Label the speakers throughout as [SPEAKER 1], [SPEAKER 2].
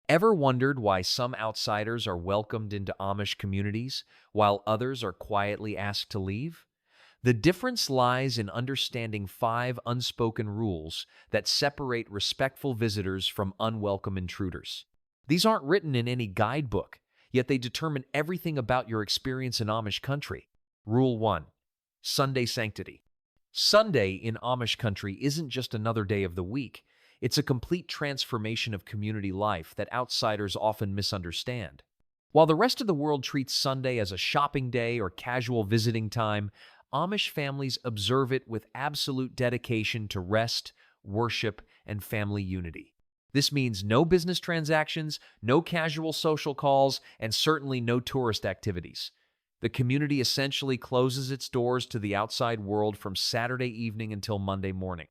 [SPEAKER 1] Ever wondered why some outsiders are welcomed into Amish communities while others are quietly asked to leave? The difference lies in understanding five unspoken rules that separate respectful visitors from unwelcome intruders. These aren't written in any guidebook, yet they determine everything about your experience in Amish country. Rule 1. Sunday sanctity. Sunday in Amish country isn't just another day of the week. It's a complete transformation of community life that outsiders often misunderstand. While the rest of the world treats Sunday as a shopping day or casual visiting time, Amish families observe it with absolute dedication to rest, worship, and family unity. This means no business transactions, no casual social calls, and certainly no tourist activities. The community essentially closes its doors to the outside world from Saturday evening until Monday morning.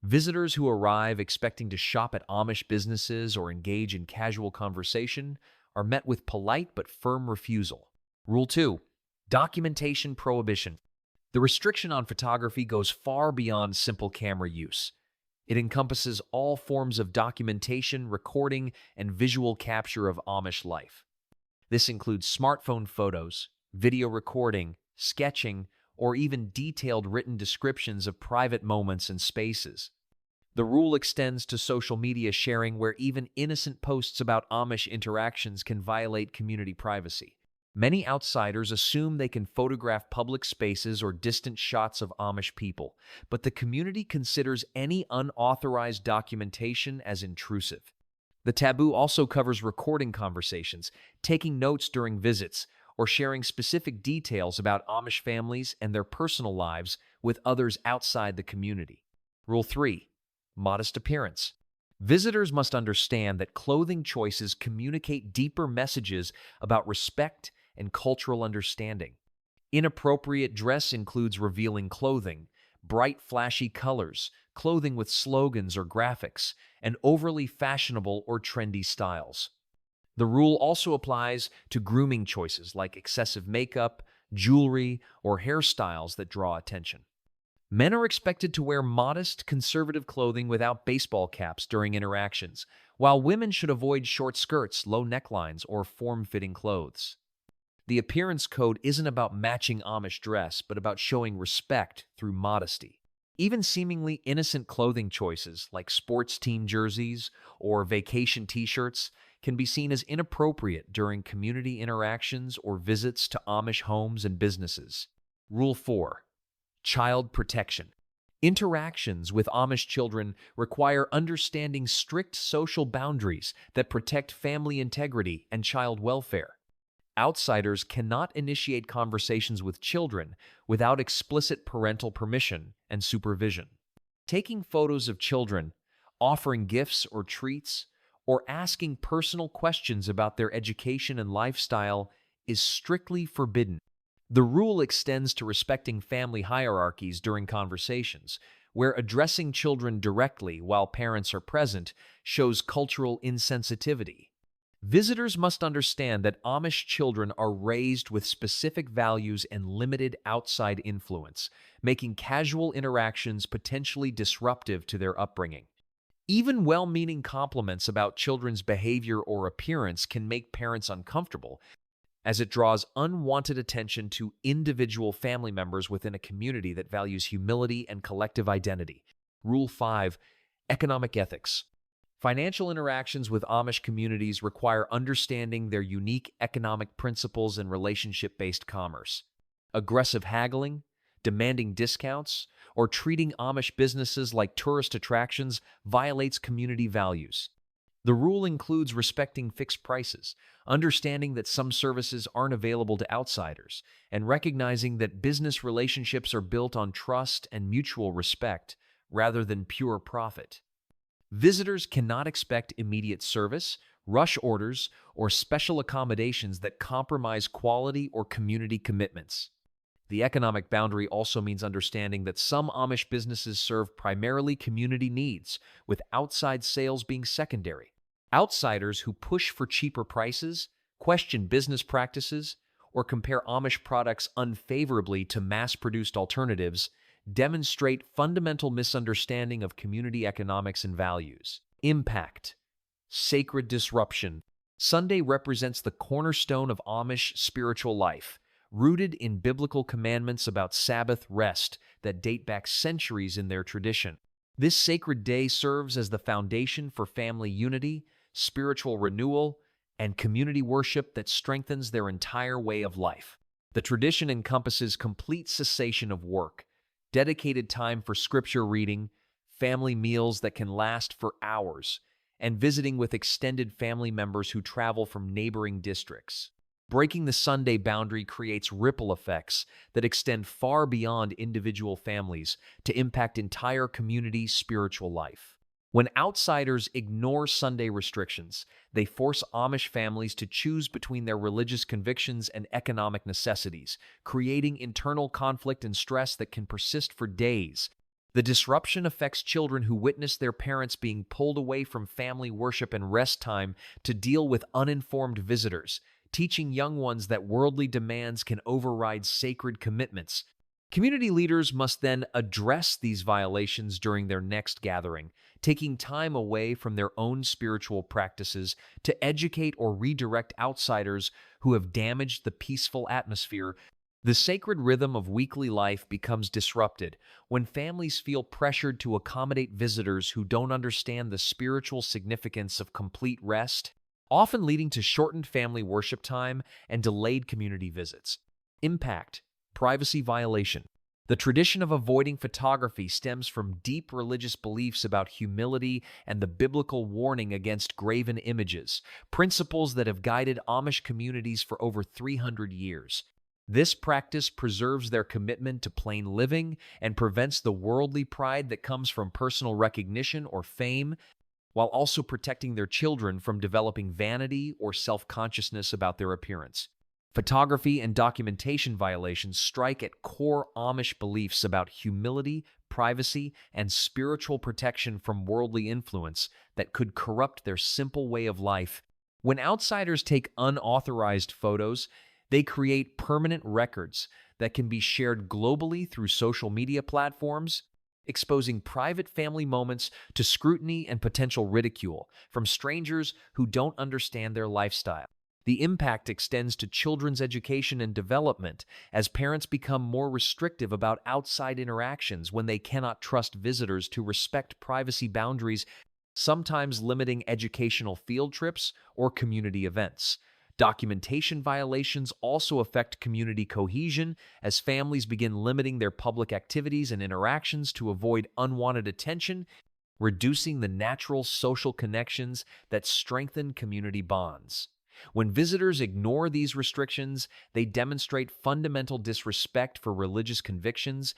[SPEAKER 1] Visitors who arrive expecting to shop at Amish businesses or engage in casual conversation are met with polite but firm refusal. Rule 2. Documentation prohibition. The restriction on photography goes far beyond simple camera use. It encompasses all forms of documentation, recording, and visual capture of Amish life. This includes smartphone photos, video recording, sketching, or even detailed written descriptions of private moments and spaces. The rule extends to social media sharing, where even innocent posts about Amish interactions can violate community privacy. Many outsiders assume they can photograph public spaces or distant shots of Amish people, but the community considers any unauthorized documentation as intrusive. The taboo also covers recording conversations, taking notes during visits, or sharing specific details about Amish families and their personal lives with others outside the community. Rule 3. Modest appearance. Visitors must understand that clothing choices communicate deeper messages about respect and cultural understanding. Inappropriate dress includes revealing clothing, bright, flashy colors, clothing with slogans or graphics, and overly fashionable or trendy styles. The rule also applies to grooming choices like excessive makeup, jewelry, or hairstyles that draw attention. Men are expected to wear modest, conservative clothing without baseball caps during interactions, while women should avoid short skirts, low necklines, or form-fitting clothes. The appearance code isn't about matching Amish dress, but about showing respect through modesty. Even seemingly innocent clothing choices like sports team jerseys or vacation t-shirts can be seen as inappropriate during community interactions or visits to Amish homes and businesses. Rule 4. Child protection. Interactions with Amish children require understanding strict social boundaries that protect family integrity and child welfare. Outsiders cannot initiate conversations with children without explicit parental permission and supervision. Taking photos of children, offering gifts or treats, or asking personal questions about their education and lifestyle is strictly forbidden. The rule extends to respecting family hierarchies during conversations, where addressing children directly while parents are present shows cultural insensitivity. Visitors must understand that Amish children are raised with specific values and limited outside influence, making casual interactions potentially disruptive to their upbringing. Even well-meaning compliments about children's behavior or appearance can make parents uncomfortable, as it draws unwanted attention to individual family members within a community that values humility and collective identity. Rule 5. Economic ethics. Financial interactions with Amish communities require understanding their unique economic principles and relationship-based commerce. Aggressive haggling, demanding discounts, or treating Amish businesses like tourist attractions violates community values. The rule includes respecting fixed prices, understanding that some services aren't available to outsiders, and recognizing that business relationships are built on trust and mutual respect rather than pure profit. Visitors cannot expect immediate service, rush orders, or special accommodations that compromise quality or community commitments. The economic boundary also means understanding that some Amish businesses serve primarily community needs, with outside sales being secondary. Outsiders who push for cheaper prices, question business practices, or compare Amish products unfavorably to mass-produced alternatives demonstrate fundamental misunderstanding of community economics and values. Impact. Sacred disruption. Sunday represents the cornerstone of Amish spiritual life, rooted in biblical commandments about Sabbath rest that date back centuries in their tradition. This sacred day serves as the foundation for family unity, spiritual renewal, and community worship that strengthens their entire way of life. The tradition encompasses complete cessation of work, dedicated time for scripture reading, family meals that can last for hours, and visiting with extended family members who travel from neighboring districts. Breaking the Sunday boundary creates ripple effects that extend far beyond individual families to impact entire communities' spiritual life. When outsiders ignore Sunday restrictions, they force Amish families to choose between their religious convictions and economic necessities, creating internal conflict and stress that can persist for days. The disruption affects children who witness their parents being pulled away from family worship and rest time to deal with uninformed visitors, teaching young ones that worldly demands can override sacred commitments. Community leaders must then address these violations during their next gathering, taking time away from their own spiritual practices to educate or redirect outsiders who have damaged the peaceful atmosphere. The sacred rhythm of weekly life becomes disrupted when families feel pressured to accommodate visitors who don't understand the spiritual significance of complete rest, often leading to shortened family worship time and delayed community visits. Impact: privacy violation. The tradition of avoiding photography stems from deep religious beliefs about humility and the biblical warning against graven images, principles that have guided Amish communities for over 300 years. This practice preserves their commitment to plain living and prevents the worldly pride that comes from personal recognition or fame, while also protecting their children from developing vanity or self-consciousness about their appearance. Photography and documentation violations strike at core Amish beliefs about humility, privacy, and spiritual protection from worldly influence that could corrupt their simple way of life. When outsiders take unauthorized photos, they create permanent records that can be shared globally through social media platforms, exposing private family moments to scrutiny and potential ridicule from strangers who don't understand their lifestyle. The impact extends to children's education and development as parents become more restrictive about outside interactions when they cannot trust visitors to respect privacy boundaries, sometimes limiting educational field trips or community events. Documentation violations also affect community cohesion as families begin limiting their public activities and interactions to avoid unwanted attention, reducing the natural social connections that strengthen community bonds. When visitors ignore these restrictions, they demonstrate fundamental disrespect for religious convictions,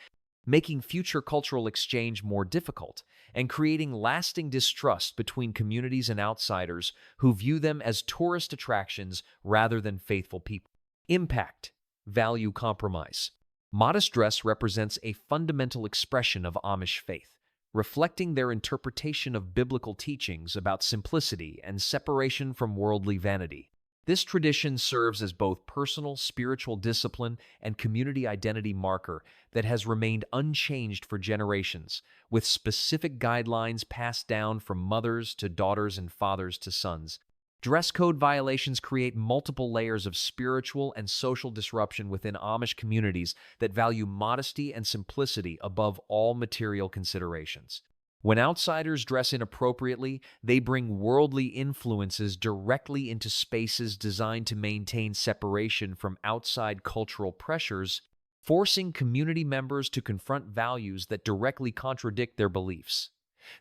[SPEAKER 1] making future cultural exchange more difficult and creating lasting distrust between communities and outsiders who view them as tourist attractions rather than faithful people. Impact: value compromise. Modest dress represents a fundamental expression of Amish faith, reflecting their interpretation of biblical teachings about simplicity and separation from worldly vanity. This tradition serves as both personal spiritual discipline and community identity marker that has remained unchanged for generations, with specific guidelines passed down from mothers to daughters and fathers to sons. Dress code violations create multiple layers of spiritual and social disruption within Amish communities that value modesty and simplicity above all material considerations. When outsiders dress inappropriately, they bring worldly influences directly into spaces designed to maintain separation from outside cultural pressures, forcing community members to confront values that directly contradict their beliefs.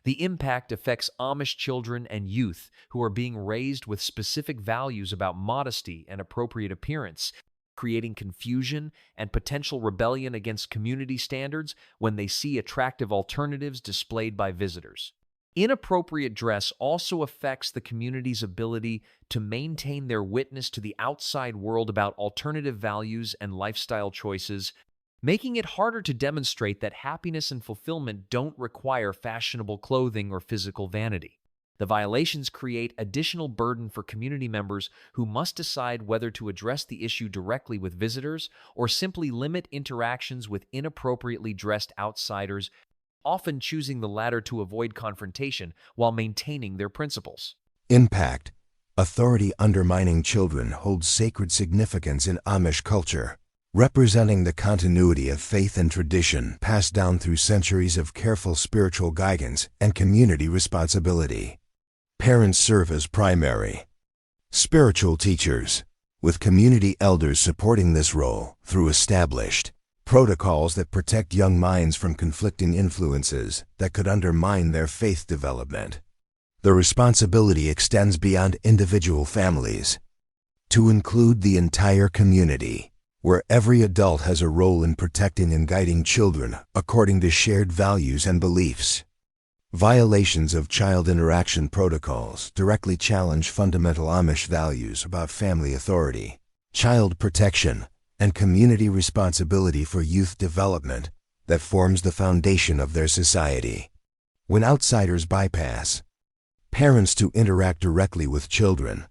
[SPEAKER 1] The impact affects Amish children and youth who are being raised with specific values about modesty and appropriate appearance, creating confusion and potential rebellion against community standards when they see attractive alternatives displayed by visitors. Inappropriate dress also affects the community's ability to maintain their witness to the outside world about alternative values and lifestyle choices, making it harder to demonstrate that happiness and fulfillment don't require fashionable clothing or physical vanity. The violations create additional burden for community members who must decide whether to address the issue directly with visitors or simply limit interactions with inappropriately dressed outsiders, often choosing the latter to avoid confrontation while maintaining their principles.
[SPEAKER 2] Impact. Authority undermining children holds sacred significance in Amish culture, representing the continuity of faith and tradition passed down through centuries of careful spiritual guidance and community responsibility. Parents serve as primary spiritual teachers, with community elders supporting this role through established protocols that protect young minds from conflicting influences that could undermine their faith development. The responsibility extends beyond individual families to include the entire community, where every adult has a role in protecting and guiding children according to shared values and beliefs. Violations of child interaction protocols directly challenge fundamental Amish values about family authority, child protection, and community responsibility for youth development that forms the foundation of their society. When outsiders bypass parents to interact directly with children,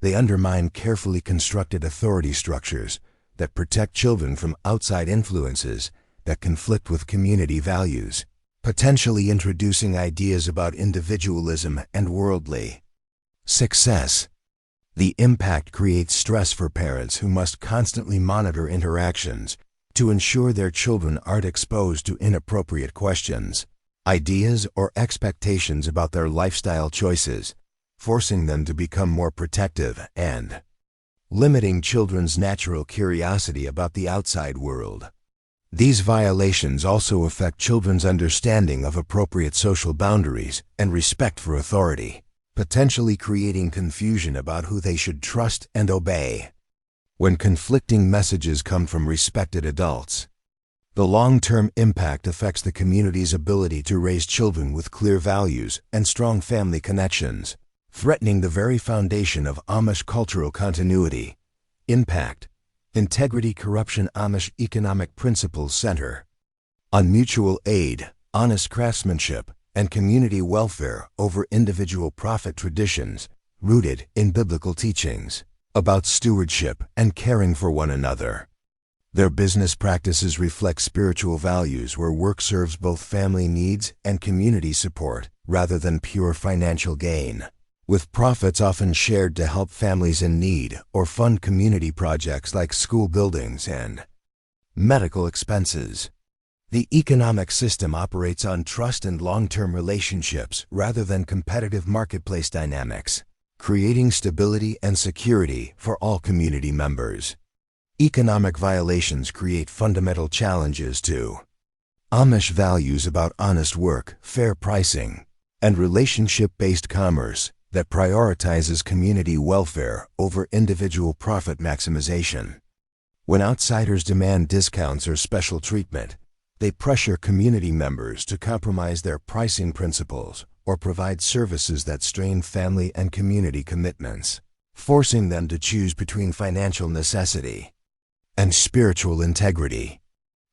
[SPEAKER 2] they undermine carefully constructed authority structures that protect children from outside influences that conflict with community values, potentially introducing ideas about individualism and worldly success. The impact creates stress for parents who must constantly monitor interactions to ensure their children aren't exposed to inappropriate questions, ideas, or expectations about their lifestyle choices, forcing them to become more protective and limiting children's natural curiosity about the outside world. These violations also affect children's understanding of appropriate social boundaries and respect for authority, potentially creating confusion about who they should trust and obey. When conflicting messages come from respected adults, the long-term impact affects the community's ability to raise children with clear values and strong family connections, threatening the very foundation of Amish cultural continuity. Impact. Integrity. Corruption. Amish Economic Principles center on mutual aid, honest craftsmanship, and community welfare over individual profit traditions rooted in biblical teachings about stewardship and caring for one another. Their business practices reflect spiritual values where work serves both family needs and community support rather than pure financial gain, with profits often shared to help families in need or fund community projects like school buildings and medical expenses. The economic system operates on trust and long-term relationships rather than competitive marketplace dynamics, creating stability and security for all community members. Economic violations create fundamental challenges to Amish values about honest work, fair pricing, and relationship-based commerce that prioritizes community welfare over individual profit maximization. When outsiders demand discounts or special treatment, they pressure community members to compromise their pricing principles or provide services that strain family and community commitments, forcing them to choose between financial necessity and spiritual integrity.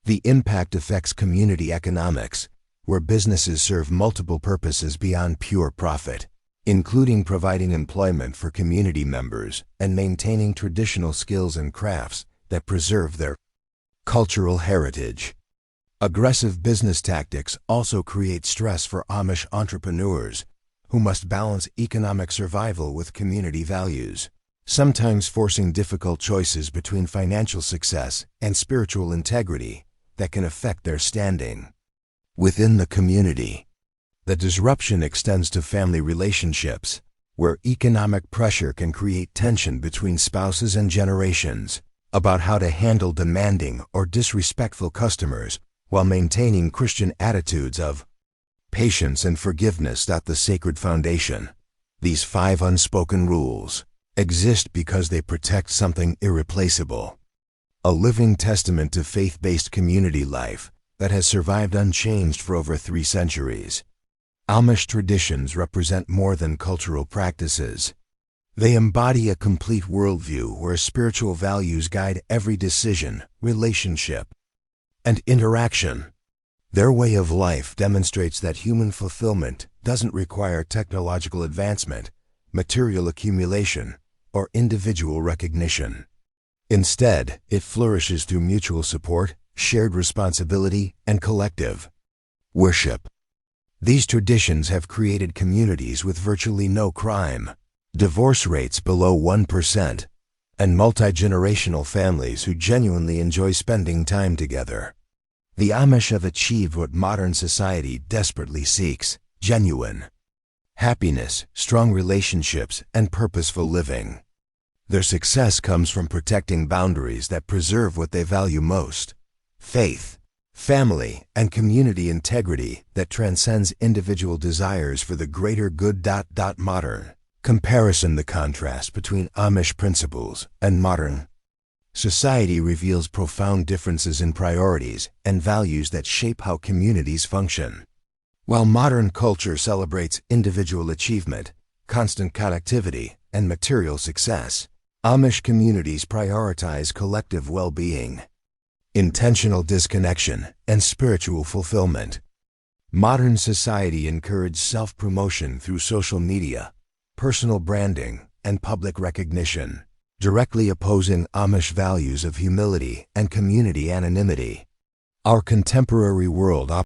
[SPEAKER 2] The impact affects community economics, where businesses serve multiple purposes beyond pure profit, including providing employment for community members and maintaining traditional skills and crafts that preserve their cultural heritage. Aggressive business tactics also create stress for Amish entrepreneurs, who must balance economic survival with community values, sometimes forcing difficult choices between financial success and spiritual integrity that can affect their standing within the community. The disruption extends to family relationships, where economic pressure can create tension between spouses and generations about how to handle demanding or disrespectful customers while maintaining Christian attitudes of patience and forgiveness. The sacred foundation. These 5 unspoken rules exist because they protect something irreplaceable, a living testament to faith-based community life that has survived unchanged for over 3 centuries. Amish traditions represent more than cultural practices. They embody a complete worldview where spiritual values guide every decision, relationship, and interaction. Their way of life demonstrates that human fulfillment doesn't require technological advancement, material accumulation, or individual recognition. Instead, it flourishes through mutual support, shared responsibility, and collective worship. These traditions have created communities with virtually no crime, divorce rates below 1%, and multi-generational families who genuinely enjoy spending time together. The Amish have achieved what modern society desperately seeks: genuine happiness, strong relationships, and purposeful living. Their success comes from protecting boundaries that preserve what they value most: faith, family, and community integrity that transcends individual desires for the greater good. Modern comparison: the contrast between Amish principles and modern society reveals profound differences in priorities and values that shape how communities function. While modern culture celebrates individual achievement, constant connectivity, and material success, Amish communities prioritize collective well-being, intentional disconnection, and spiritual fulfillment. Modern society encourages self-promotion through social media, personal branding, and public recognition, directly opposing Amish values of humility and community anonymity. Our contemporary world